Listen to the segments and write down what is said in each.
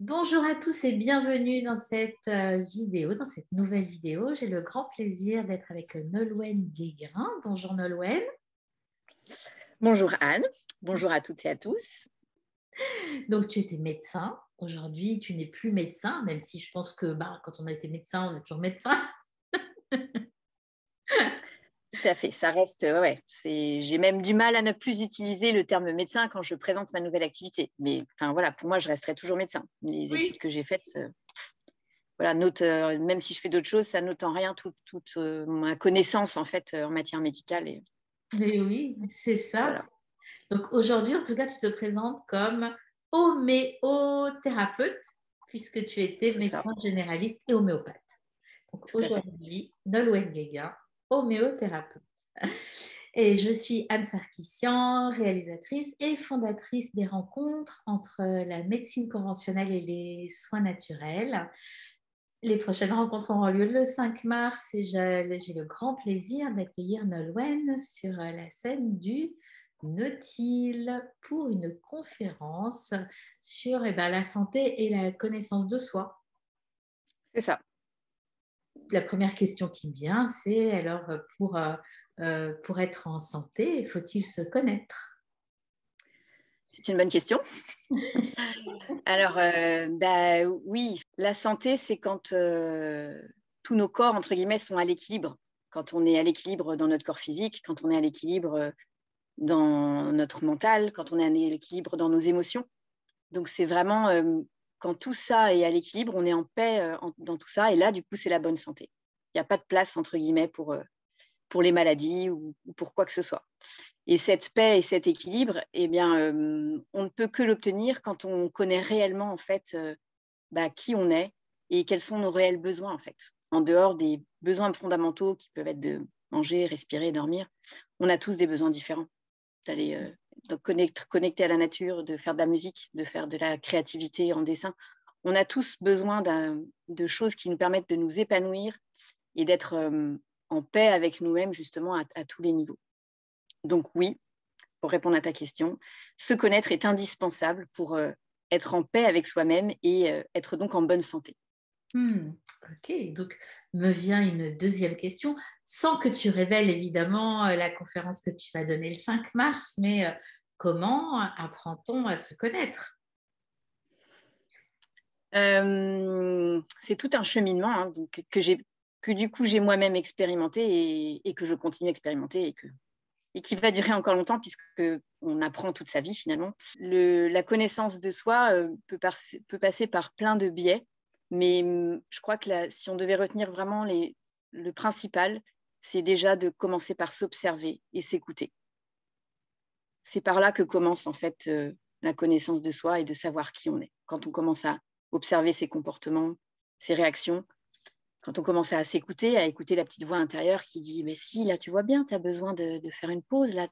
Bonjour à tous et bienvenue dans cette vidéo, dans cette nouvelle vidéo. J'ai le grand plaisir d'être avec Nolwenn Guéguin. Bonjour Nolwenn. Bonjour Anne, bonjour à toutes et à tous. Donc tu étais médecin. Aujourd'hui, tu n'es plus médecin, même si je pense que quand on a été médecin, on est toujours médecin. Tout à fait, ça reste, ouais, j'ai même du mal à ne plus utiliser le terme médecin quand je présente ma nouvelle activité. Mais enfin voilà, pour moi, je resterai toujours médecin. Les Oui. études que j'ai faites, voilà, même si je fais d'autres choses, ça note en rien toute ma connaissance en fait en matière médicale. Et Mais oui, c'est ça. voilà, Donc aujourd'hui, en tout cas, tu te présentes comme homéothérapeute, puisque tu étais c'est ça, médecin généraliste et homéopathe. Donc tout à fait. aujourd'hui, Nolwenn Guéguin, homéothérapeute. Et je suis Anne Sarkissian, réalisatrice et fondatrice des rencontres entre la médecine conventionnelle et les soins naturels. Les prochaines rencontres auront lieu le 5 mars et j'ai le grand plaisir d'accueillir Nolwenn sur la scène du Nautil pour une conférence sur la santé et la connaissance de soi. C'est ça. La première question qui me vient, c'est alors pour être en santé, faut-il se connaître? C'est une bonne question. Alors, oui, la santé, c'est quand tous nos corps, entre guillemets, sont à l'équilibre. Quand on est à l'équilibre dans notre corps physique, quand on est à l'équilibre dans notre mental, quand on est à l'équilibre dans nos émotions. Donc, c'est vraiment quand tout ça est à l'équilibre, on est en paix dans tout ça. Et là, du coup, c'est la bonne santé. Il n'y a pas de place, entre guillemets, pour les maladies ou pour quoi que ce soit. Et cette paix et cet équilibre, eh bien, on ne peut que l'obtenir quand on connaît réellement, en fait, qui on est et quels sont nos réels besoins, en fait. En dehors des besoins fondamentaux qui peuvent être de manger, respirer, dormir, on a tous des besoins différents. D'aller connecter à la nature, de faire de la musique, de faire de la créativité en dessin. On a tous besoin de choses qui nous permettent de nous épanouir et d'être en paix avec nous-mêmes, justement, à tous les niveaux. Donc oui, pour répondre à ta question, se connaître est indispensable pour être en paix avec soi-même et être donc en bonne santé. Ok, donc me vient une deuxième question, sans que tu révèles évidemment la conférence que tu vas donner le 5 mars, mais comment apprend-on à se connaître? C'est tout un cheminement donc, que du coup j'ai moi-même expérimenté et que je continue à expérimenter et qui va durer encore longtemps puisqu'on apprend toute sa vie finalement. La connaissance de soi peut passer par plein de biais, mais je crois que si on devait retenir vraiment le principal, c'est déjà de commencer par s'observer et s'écouter. C'est par là que commence en fait la connaissance de soi et de savoir qui on est. Quand on commence à observer ses comportements, ses réactions, quand on commence à s'écouter, à écouter la petite voix intérieure qui dit mais si là tu vois bien, tu as besoin de faire une pause là.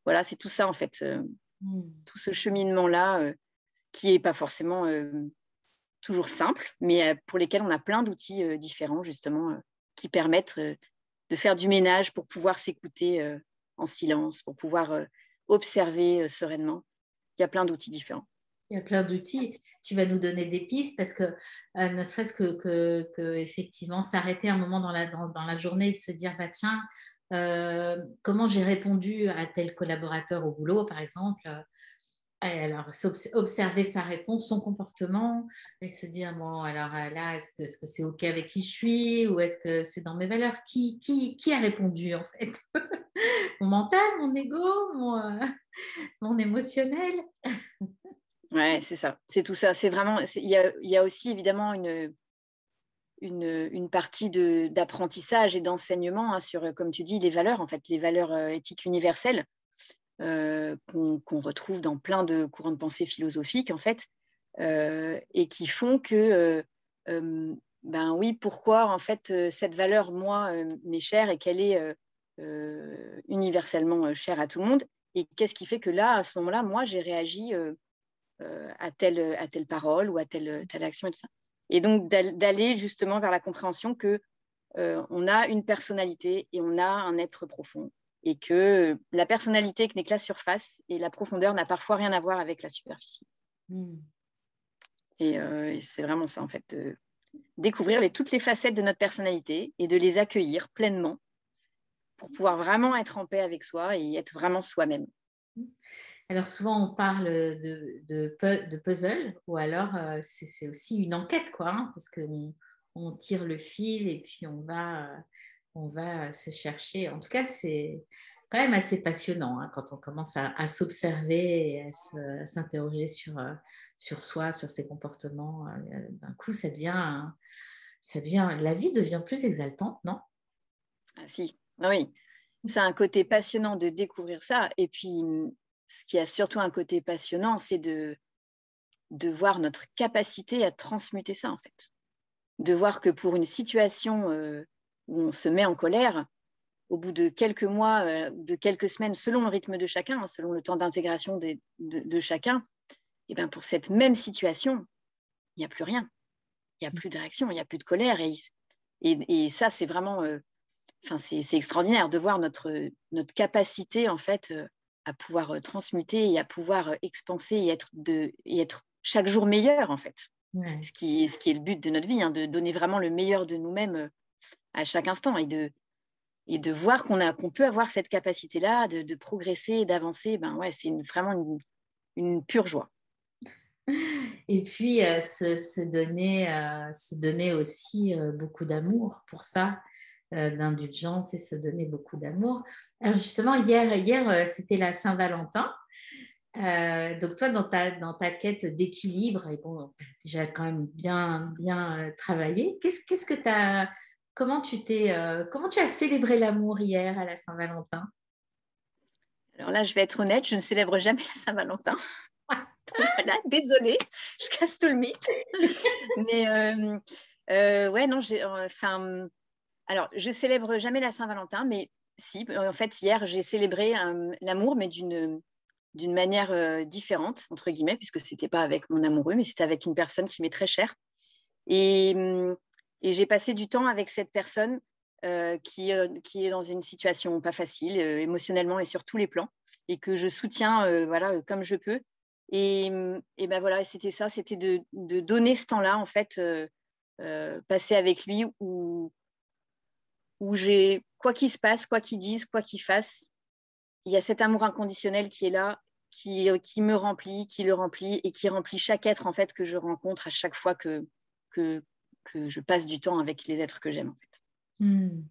Voilà, c'est tout ça en fait, Hmm. tout ce cheminement là qui est pas forcément toujours simple, mais pour lesquels on a plein d'outils différents justement qui permettent de faire du ménage pour pouvoir s'écouter en silence, pour pouvoir observer sereinement. Il y a plein d'outils différents. Il y a plein d'outils. Tu vas nous donner des pistes parce que ne serait-ce que effectivement s'arrêter un moment dans la journée et de se dire bah tiens comment j'ai répondu à tel collaborateur au boulot par exemple. Et alors observer sa réponse, son comportement et se dire bon alors là est-ce que c'est ok avec qui je suis ou est-ce que c'est dans mes valeurs qui a répondu en fait mon mental, mon ego, mon émotionnel. Ouais, c'est ça. C'est tout ça. C'est vraiment. Il y a aussi évidemment une partie d'apprentissage et d'enseignement sur, comme tu dis, les valeurs, en fait, les valeurs éthiques universelles qu'on retrouve dans plein de courants de pensée philosophiques, en fait, et qui font que, ben oui, pourquoi, en fait, cette valeur, moi, m'est chère et qu'elle est universellement chère à tout le monde. Et qu'est-ce qui fait que là, à ce moment-là, moi, j'ai réagi à telle parole ou à telle action et tout ça. Et donc d'aller justement vers la compréhension que on a une personnalité et on a un être profond et que la personnalité n'est que la surface et la profondeur n'a parfois rien à voir avec la superficie. Hmm. Et c'est vraiment ça, en fait, de découvrir toutes les facettes de notre personnalité et de les accueillir pleinement pour pouvoir vraiment être en paix avec soi et être vraiment soi-même. Alors souvent on parle de puzzle ou alors c'est aussi une enquête quoi, hein, parce qu'on tire le fil et puis on va se chercher. En tout cas c'est quand même assez passionnant hein, quand on commence à s'observer et à s'interroger sur soi, sur ses comportements. D'un coup la vie devient plus exaltante, non? Ah, si, ah oui, c'est un côté passionnant de découvrir ça. Et puis, ce qui a surtout un côté passionnant, c'est de voir notre capacité à transmuter ça, en fait. De voir que pour une situation où on se met en colère, au bout de quelques mois, de quelques semaines, selon le rythme de chacun, hein, selon le temps d'intégration de chacun, et ben pour cette même situation, il n'y a plus rien. Il n'y a plus de réaction, il n'y a plus de colère. Et ça, c'est vraiment... c'est extraordinaire de voir notre capacité, en fait, à pouvoir transmuter et à pouvoir expanser et être chaque jour meilleur, en fait. Ouais. Ce qui est le but de notre vie, hein, de donner vraiment le meilleur de nous-mêmes à chaque instant et de voir qu'on peut avoir cette capacité-là de progresser et d'avancer. Ben ouais, c'est vraiment une pure joie. Et puis se donner aussi beaucoup d'amour pour ça, d'indulgence et se donner beaucoup d'amour. Alors justement, hier c'était la Saint-Valentin. Donc toi, dans ta quête d'équilibre, et bon, t'as déjà quand même bien travaillé. Qu'est-ce que comment comment tu as célébré l'amour hier à la Saint-Valentin? Alors là, je vais être honnête, je ne célèbre jamais la Saint-Valentin. Voilà, désolée, je casse tout le mythe. Mais ouais, non, alors, je célèbre jamais la Saint-Valentin, mais si, en fait, hier, j'ai célébré l'amour, mais d'une manière différente, entre guillemets, puisque ce n'était pas avec mon amoureux, mais c'était avec une personne qui m'est très chère. Et, j'ai passé du temps avec cette personne qui est dans une situation pas facile, émotionnellement et sur tous les plans, et que je soutiens voilà, comme je peux. Et ben voilà, c'était ça, c'était de donner ce temps-là, en fait, passer avec lui où j'ai, quoi qu'il se passe, quoi qu'il dise, quoi qu'il fasse, il y a cet amour inconditionnel qui est là, qui me remplit, qui le remplit et qui remplit chaque être en fait que je rencontre à chaque fois que je passe du temps avec les êtres que j'aime en fait. Hmm.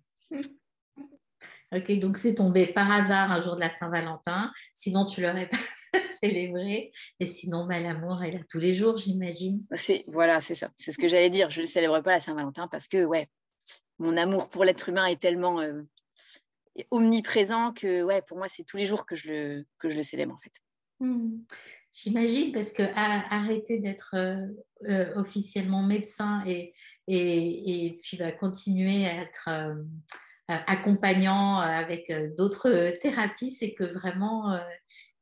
Ok, donc c'est tombé par hasard un jour de la Saint-Valentin. Sinon, tu l'aurais pas célébré. Et sinon, bah, l'amour est là tous les jours, j'imagine. Voilà, c'est ça. C'est ce que j'allais dire. Je ne célèbre pas la Saint-Valentin parce que ouais, mon amour pour l'être humain est tellement omniprésent que ouais, pour moi, c'est tous les jours que je le célèbre en fait. Hmm. J'imagine parce que arrêter d'être officiellement médecin et puis bah, continuer à être accompagnant avec d'autres thérapies, c'est que vraiment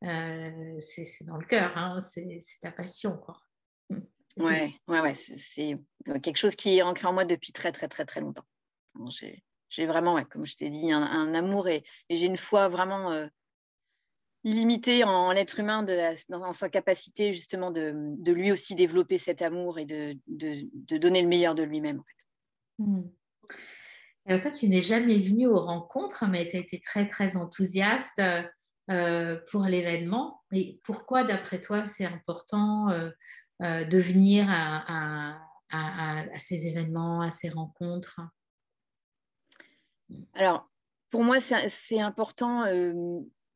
c'est dans le cœur, hein, c'est ta passion, quoi. Hmm. Ouais, c'est quelque chose qui est ancré en moi depuis très, très, très, très longtemps. J'ai vraiment, ouais, comme je t'ai dit, un amour et j'ai une foi vraiment illimitée en l'être humain, dans sa capacité justement de lui aussi développer cet amour et de donner le meilleur de lui-même, en fait. Hmm. Alors toi, tu n'es jamais venu aux rencontres, mais tu as été très, très enthousiaste pour l'événement. Et pourquoi, d'après toi, c'est important de venir à ces événements, à ces rencontres? Alors, pour moi, c'est important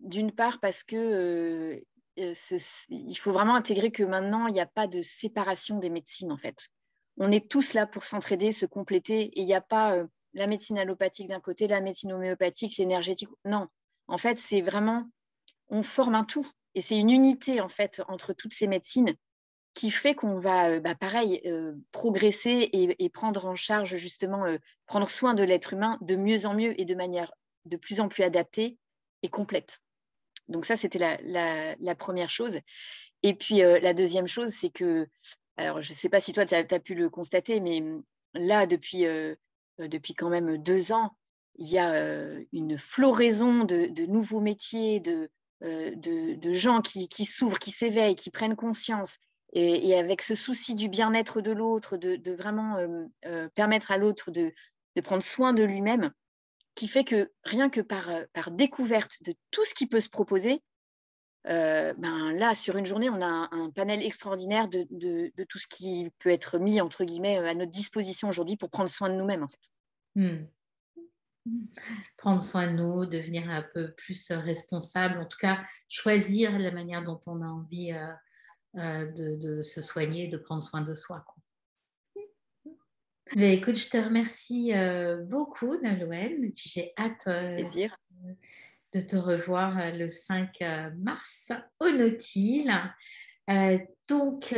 d'une part parce que il faut vraiment intégrer que maintenant, il n'y a pas de séparation des médecines, en fait. On est tous là pour s'entraider, se compléter, et il n'y a pas la médecine allopathique d'un côté, la médecine homéopathique, l'énergétique. Non, en fait, c'est vraiment, on forme un tout, et c'est une unité, en fait, entre toutes ces médecines qui fait qu'on va, pareil, progresser et prendre en charge, justement, prendre soin de l'être humain de mieux en mieux et de manière de plus en plus adaptée et complète. Donc ça, c'était la première chose. Et puis, la deuxième chose, c'est que, alors je ne sais pas si toi, tu as pu le constater, mais là, depuis quand même 2 ans, il y a une floraison de nouveaux métiers, de gens qui s'ouvrent, qui s'éveillent, qui prennent conscience et avec ce souci du bien-être de l'autre, de vraiment permettre à l'autre de prendre soin de lui-même, qui fait que rien que par découverte de tout ce qui peut se proposer, ben là, sur une journée, on a un panel extraordinaire de tout ce qui peut être mis, entre guillemets, à notre disposition aujourd'hui pour prendre soin de nous-mêmes, en fait. Hmm. Prendre soin de nous, devenir un peu plus responsable, en tout cas choisir la manière dont on a envie de se soigner, de prendre soin de soi, quoi. Mais écoute, je te remercie beaucoup, Nolwenn, et puis j'ai hâte Plaisir. de te revoir le 5 mars au Nautile. Euh, donc,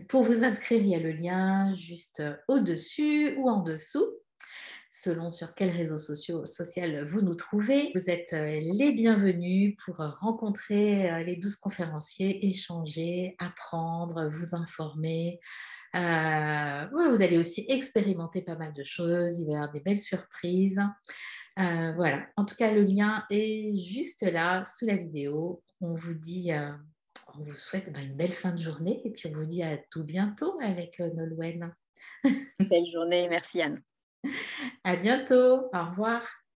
pour vous inscrire, il y a le lien juste au-dessus ou en dessous, selon sur quels réseaux sociaux social vous nous trouvez. Vous êtes les bienvenus pour rencontrer les 12 conférenciers, échanger, apprendre, vous informer. Vous allez aussi expérimenter pas mal de choses, il va y avoir des belles surprises. Voilà, en tout cas, le lien est juste là, sous la vidéo. On vous souhaite une belle fin de journée et puis on vous dit à tout bientôt avec Nolwenn. Belle journée. Merci, Anne. À bientôt, au revoir.